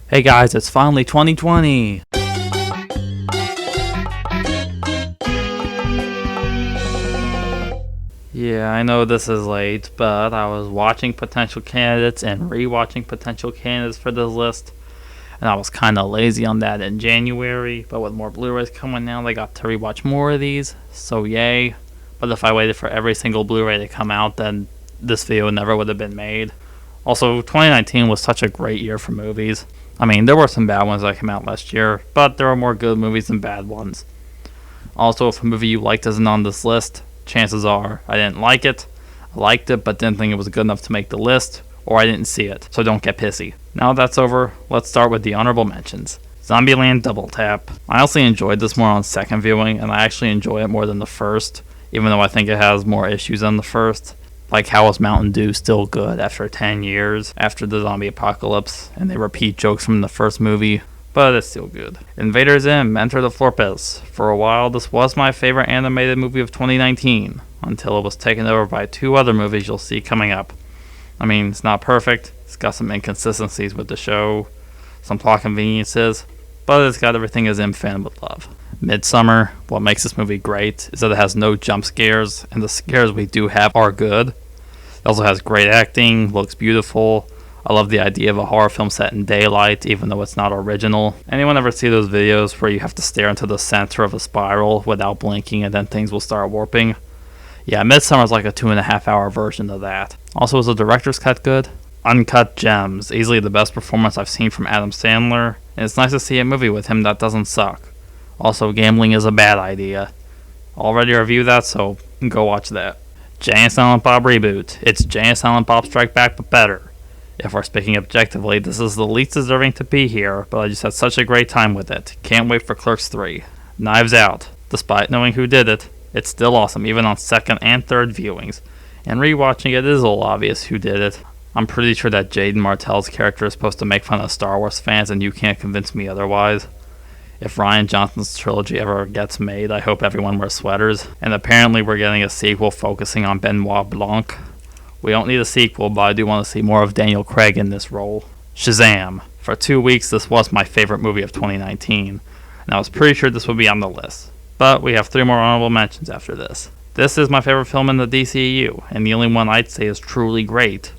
Hey guys, it's finally 2020! Yeah, I know this is late, but I was watching potential candidates and rewatching potential candidates for this list, and I was kinda lazy on that in January, but with more Blu-rays coming out, I got to rewatch more of these, so yay. But if I waited for every single Blu-ray to come out, then this video never would have been made. Also, 2019 was such a great year for movies. I mean, there were some bad ones that came out last year, but there were more good movies than bad ones. Also, if a movie you liked isn't on this list, chances are I didn't like it, I liked it but didn't think it was good enough to make the list, or I didn't see it, so don't get pissy. Now that's over, let's start with the honorable mentions. Zombieland Double Tap. I honestly enjoyed this more on second viewing, and I actually enjoy it more than the first, even though I think it has more issues than the first. Like, how is Mountain Dew still good after 10 years after the zombie apocalypse, and they repeat jokes from the first movie, but it's still good. Invader Zim, Enter the Fortress. For a while, this was my favorite animated movie of 2019, until it was taken over by two other movies you'll see coming up. I mean, it's not perfect, it's got some inconsistencies with the show, some plot conveniences, but it's got everything a Zim fan would love. Midsummer, what makes this movie great is that it has no jump scares, and the scares we do have are good. It also has great acting, looks beautiful. I love the idea of a horror film set in daylight, even though it's not original. Anyone ever see those videos where you have to stare into the center of a spiral without blinking and then things will start warping? Yeah, Midsummer's like a 2.5 hour version of that. Also, is the director's cut good? Uncut Gems, easily the best performance I've seen from Adam Sandler, and it's nice to see a movie with him that doesn't suck. Also, gambling is a bad idea. Already reviewed that, so go watch that. Jay and Silent Bob Reboot. It's Jay and Silent Bob Strike Back, but better. If we're speaking objectively, this is the least deserving to be here, but I just had such a great time with it. Can't wait for Clerks 3. Knives Out. Despite knowing who did it, it's still awesome, even on second and third viewings. And rewatching it is a little obvious who did it. I'm pretty sure that Jaden Martell's character is supposed to make fun of Star Wars fans, and you can't convince me otherwise. If Rian Johnson's trilogy ever gets made, I hope everyone wears sweaters. And apparently we're getting a sequel focusing on Benoit Blanc. We don't need a sequel, but I do want to see more of Daniel Craig in this role. Shazam. For 2 weeks, this was my favorite movie of 2019, and I was pretty sure this would be on the list. But we have 3 more honorable mentions after this. This is my favorite film in the DCEU, and the only one I'd say is truly great.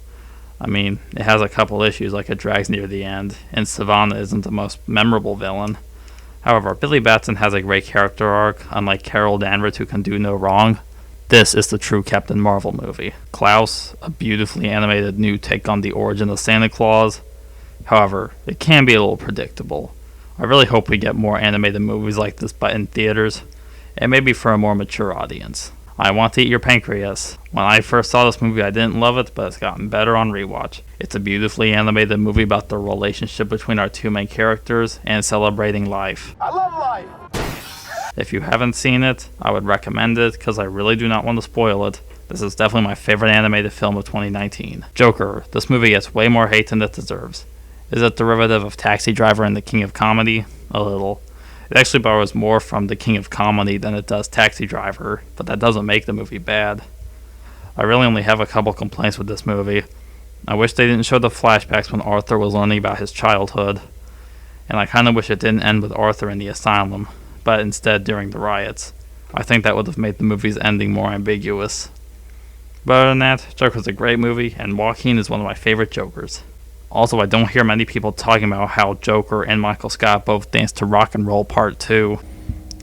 I mean, it has a couple issues, like it drags near the end, and Savannah isn't the most memorable villain. However, Billy Batson has a great character arc, unlike Carol Danvers, who can do no wrong. This is the true Captain Marvel movie. Klaus, a beautifully animated new take on the origin of Santa Claus. However, it can be a little predictable. I really hope we get more animated movies like this but in theaters, and maybe for a more mature audience. I Want to Eat Your Pancreas. When I first saw this movie, I didn't love it, but it's gotten better on rewatch. It's a beautifully animated movie about the relationship between our two main characters and celebrating life. I love life! If you haven't seen it, I would recommend it because I really do not want to spoil it. This is definitely my favorite animated film of 2019. Joker. This movie gets way more hate than it deserves. Is it derivative of Taxi Driver and The King of Comedy? A little. It actually borrows more from The King of Comedy than it does Taxi Driver, but that doesn't make the movie bad. I really only have a couple complaints with this movie. I wish they didn't show the flashbacks when Arthur was learning about his childhood, and I kinda wish it didn't end with Arthur in the asylum, but instead during the riots. I think that would have made the movie's ending more ambiguous. But other than that, Joker's a great movie, and Joaquin is one of my favorite Jokers. Also, I don't hear many people talking about how Joker and Michael Scott both danced to Rock and Roll Part 2.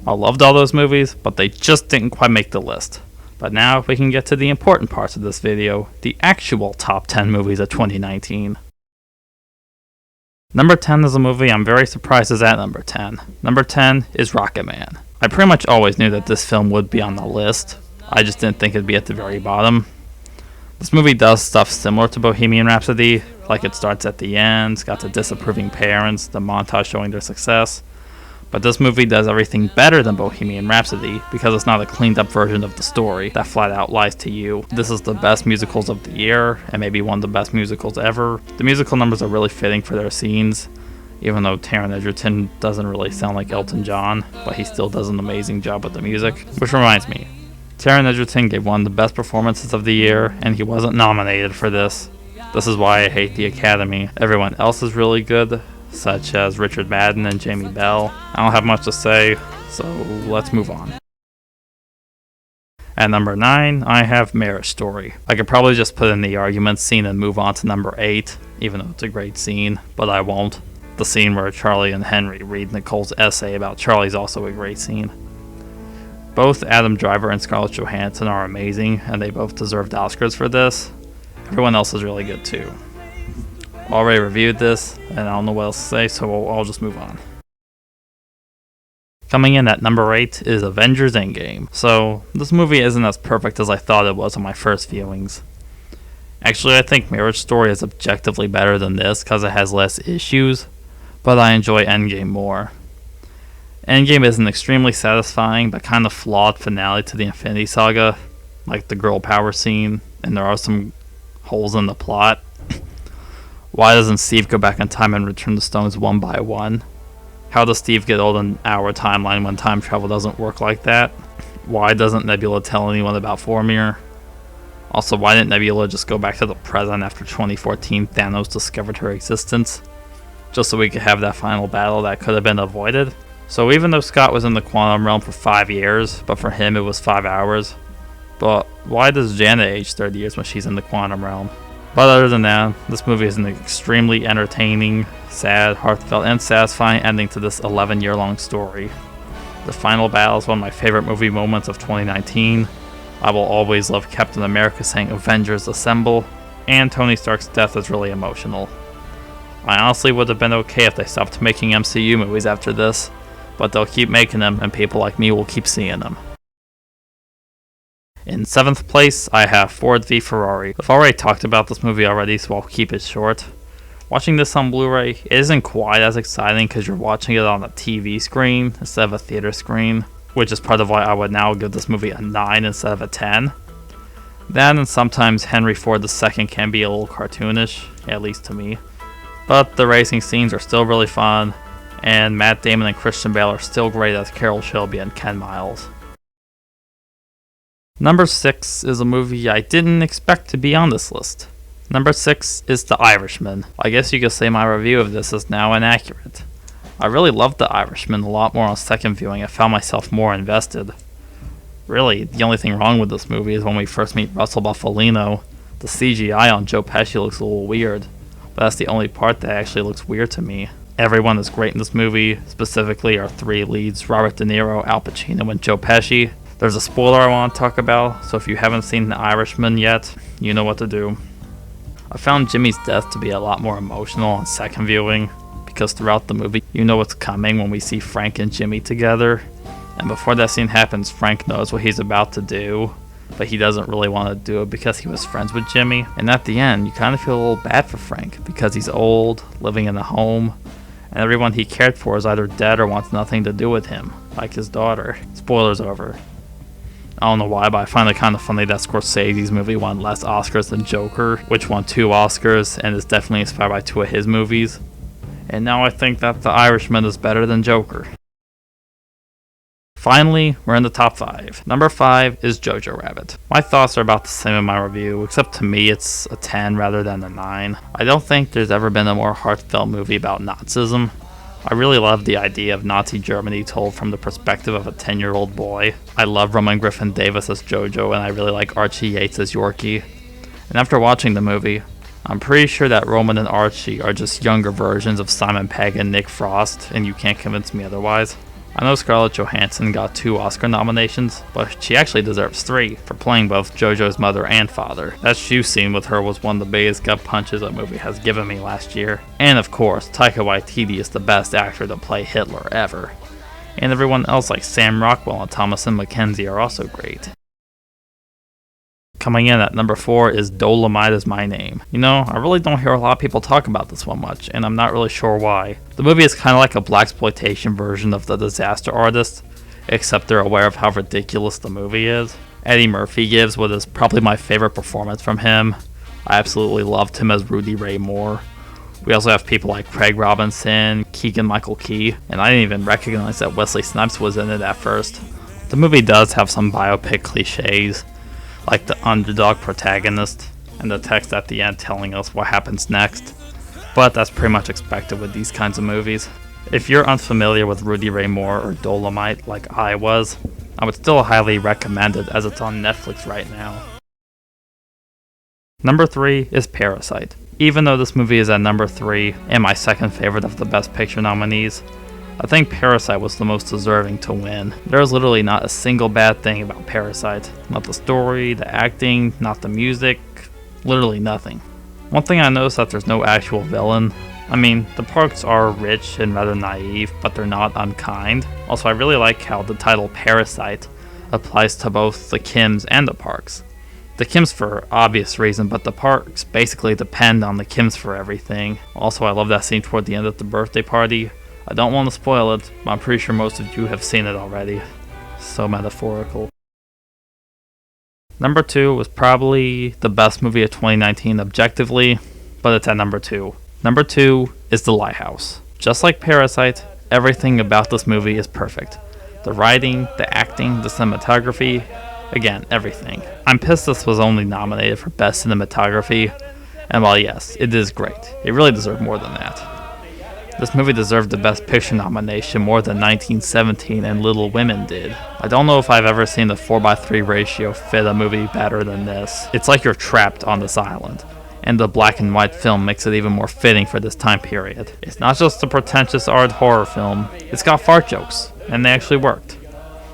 I loved all those movies, but they just didn't quite make the list. But now we can get to the important parts of this video, the actual top 10 movies of 2019. Number 10 is a movie I'm very surprised is at number 10. Number 10 is Rocketman. I pretty much always knew that this film would be on the list. I just didn't think it'd be at the very bottom. This movie does stuff similar to Bohemian Rhapsody, like it starts at the end, it's got the disapproving parents, the montage showing their success. But this movie does everything better than Bohemian Rhapsody because it's not a cleaned up version of the story that flat out lies to you. This is the best musicals of the year, and maybe one of the best musicals ever. The musical numbers are really fitting for their scenes, even though Taron Egerton doesn't really sound like Elton John, but he still does an amazing job with the music. Which reminds me, Taron Egerton gave one of the best performances of the year, and he wasn't nominated for this. This is why I hate the Academy. Everyone else is really good, such as Richard Madden and Jamie Bell. I don't have much to say, so let's move on. At number 9, I have Marriage Story. I could probably just put in the argument scene and move on to number 8, even though it's a great scene, but I won't. The scene where Charlie and Henry read Nicole's essay about Charlie's also a great scene. Both Adam Driver and Scarlett Johansson are amazing, and they both deserved Oscars for this. Everyone else is really good too. Already reviewed this, and I don't know what else to say, so I'll just move on. Coming in at number 8 is Avengers Endgame. So, this movie isn't as perfect as I thought it was on my first viewings. Actually, I think Marriage Story is objectively better than this because it has less issues, but I enjoy Endgame more. Endgame is an extremely satisfying but kind of flawed finale to the Infinity Saga, like the girl power scene, and there are some holes in the plot. Why doesn't Steve go back in time and return the stones one by one? How does Steve get old in our timeline when time travel doesn't work like that? Why doesn't Nebula tell anyone about Vormir? Also, why didn't Nebula just go back to the present after 2014 Thanos discovered her existence? Just so we could have that final battle that could have been avoided? So even though Scott was in the quantum realm for 5 years, but for him it was 5 hours, but why does Janet age 30 years when she's in the quantum realm? But other than that, this movie is an extremely entertaining, sad, heartfelt, and satisfying ending to this 11-year-long story. The final battle is one of my favorite movie moments of 2019. I will always love Captain America saying Avengers Assemble, and Tony Stark's death is really emotional. I honestly would have been okay if they stopped making MCU movies after this, but they'll keep making them and people like me will keep seeing them. In 7th place, I have Ford v Ferrari. I've already talked about this movie already, so I'll keep it short. Watching this on Blu-ray, it isn't quite as exciting because you're watching it on a TV screen instead of a theater screen, which is part of why I would now give this movie a 9 instead of a 10. That and sometimes Henry Ford II can be a little cartoonish, at least to me. But the racing scenes are still really fun, and Matt Damon and Christian Bale are still great as Carroll Shelby and Ken Miles. Number 6 is a movie I didn't expect to be on this list. Number 6 is The Irishman. I guess you could say my review of this is now inaccurate. I really loved The Irishman a lot more on second viewing. I found myself more invested. Really, the only thing wrong with this movie is when we first meet Russell Buffalino. The CGI on Joe Pesci looks a little weird, but that's the only part that actually looks weird to me. Everyone is great in this movie, specifically our 3 leads, Robert De Niro, Al Pacino, and Joe Pesci. There's a spoiler I want to talk about, so if you haven't seen The Irishman yet, you know what to do. I found Jimmy's death to be a lot more emotional on second viewing, because throughout the movie, you know what's coming when we see Frank and Jimmy together. And before that scene happens, Frank knows what he's about to do, but he doesn't really want to do it because he was friends with Jimmy. And at the end, you kind of feel a little bad for Frank, because he's old, living in a home, and everyone he cared for is either dead or wants nothing to do with him, like his daughter. Spoilers over. I don't know why, but I find it kind of funny that Scorsese's movie won less Oscars than Joker, which won 2 Oscars and is definitely inspired by 2 of his movies. And now I think that The Irishman is better than Joker. Finally, we're in the top 5. Number 5 is Jojo Rabbit. My thoughts are about the same in my review, except to me it's a 10 rather than a 9. I don't think there's ever been a more heartfelt movie about Nazism. I really love the idea of Nazi Germany told from the perspective of a 10-year-old boy. I love Roman Griffin Davis as Jojo, and I really like Archie Yates as Yorkie. And after watching the movie, I'm pretty sure that Roman and Archie are just younger versions of Simon Pegg and Nick Frost, and you can't convince me otherwise. I know Scarlett Johansson got 2 Oscar nominations, but she actually deserves 3 for playing both Jojo's mother and father. That shoe scene with her was one of the biggest gut punches that movie has given me last year. And of course, Taika Waititi is the best actor to play Hitler ever. And everyone else like Sam Rockwell and Thomasin McKenzie are also great. Coming in at number 4 is Dolomite Is My Name. You know, I really don't hear a lot of people talk about this one much, and I'm not really sure why. The movie is kind of like a blaxploitation version of The Disaster Artist, except they're aware of how ridiculous the movie is. Eddie Murphy gives what is probably my favorite performance from him. I absolutely loved him as Rudy Ray Moore. We also have people like Craig Robinson, Keegan-Michael Key, and I didn't even recognize that Wesley Snipes was in it at first. The movie does have some biopic cliches, like the underdog protagonist, and the text at the end telling us what happens next. but that's pretty much expected with these kinds of movies. If you're unfamiliar with Rudy Ray Moore or Dolomite like I was, I would still highly recommend it as it's on Netflix right now. Number 3 is Parasite. Even though this movie is at number 3 and my second favorite of the Best Picture nominees, I think Parasite was the most deserving to win. There is literally not a single bad thing about Parasite. Not the story, the acting, not the music, literally nothing. One thing I noticed that there's no actual villain. I mean, the Parks are rich and rather naive, but they're not unkind. Also, I really like how the title Parasite applies to both the Kims and the Parks. The Kims for obvious reason, but the Parks basically depend on the Kims for everything. Also, I love that scene toward the end of the birthday party. I don't want to spoil it, but I'm pretty sure most of you have seen it already. So metaphorical. Number 2 was probably the best movie of 2019 objectively, but it's at number 2. Number 2 is The Lighthouse. Just like Parasite, everything about this movie is perfect. The writing, the acting, the cinematography, again, everything. I'm pissed this was only nominated for Best Cinematography, and while yes, it is great, it really deserved more than that. This movie deserved the Best Picture nomination more than 1917 and Little Women did. I don't know if I've ever seen the 4:3 ratio fit a movie better than this. It's like you're trapped on this island, and the black and white film makes it even more fitting for this time period. It's not just a pretentious art horror film, it's got fart jokes, and they actually worked.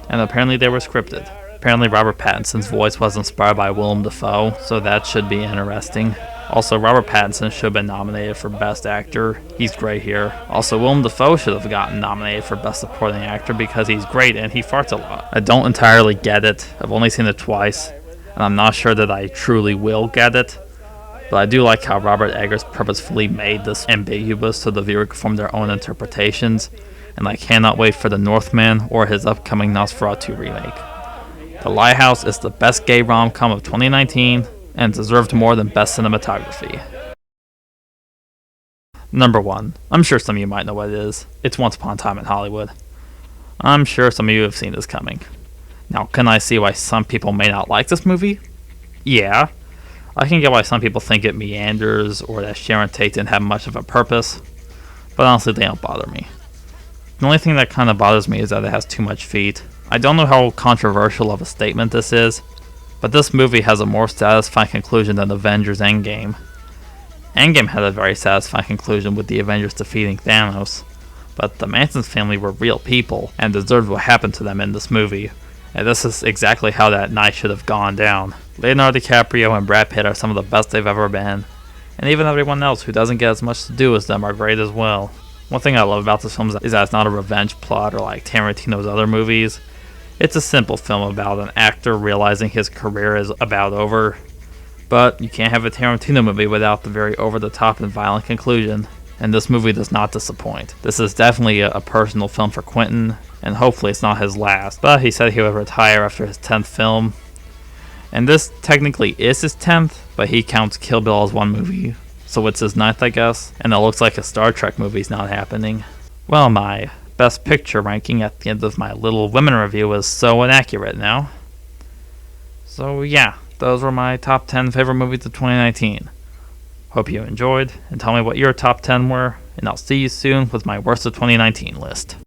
And apparently they were scripted. Apparently Robert Pattinson's voice was inspired by Willem Dafoe, so that should be interesting. Also, Robert Pattinson should have been nominated for Best Actor. He's great here. Also, Willem Dafoe should have gotten nominated for Best Supporting Actor because he's great and he farts a lot. I don't entirely get it. I've only seen it twice, and I'm not sure that I truly will get it. But I do like how Robert Eggers purposefully made this ambiguous so the viewer could form their own interpretations, and I cannot wait for The Northman or his upcoming Nosferatu remake. The Lighthouse is the best gay rom-com of 2019 and deserved more than Best Cinematography. Number 1. I'm sure some of you might know what it is. It's Once Upon a Time in Hollywood. I'm sure some of you have seen this coming. Now, can I see why some people may not like this movie? Yeah. I can get why some people think it meanders or that Sharon Tate didn't have much of a purpose, but honestly they don't bother me. The only thing that kind of bothers me is that it has too much feet. I don't know how controversial of a statement this is, but this movie has a more satisfying conclusion than Avengers Endgame. Endgame had a very satisfying conclusion with the Avengers defeating Thanos, but the Manson family were real people and deserved what happened to them in this movie, and this is exactly how that night should have gone down. Leonardo DiCaprio and Brad Pitt are some of the best they've ever been, and even everyone else who doesn't get as much to do as them are great as well. One thing I love about this film is that it's not a revenge plot or like Tarantino's other movies. It's a simple film about an actor realizing his career is about over, but you can't have a Tarantino movie without the very over-the-top and violent conclusion, and this movie does not disappoint. This is definitely a personal film for Quentin, and hopefully it's not his last, but he said he would retire after his 10th film, and this technically is his 10th, but he counts Kill Bill as one movie, so it's his 9th, I guess, and it looks like a Star Trek movie's not happening. Well, my Best Picture ranking at the end of my Little Women review is so inaccurate now. So yeah, those were my top 10 favorite movies of 2019. Hope you enjoyed, and tell me what your top 10 were, and I'll see you soon with my worst of 2019 list.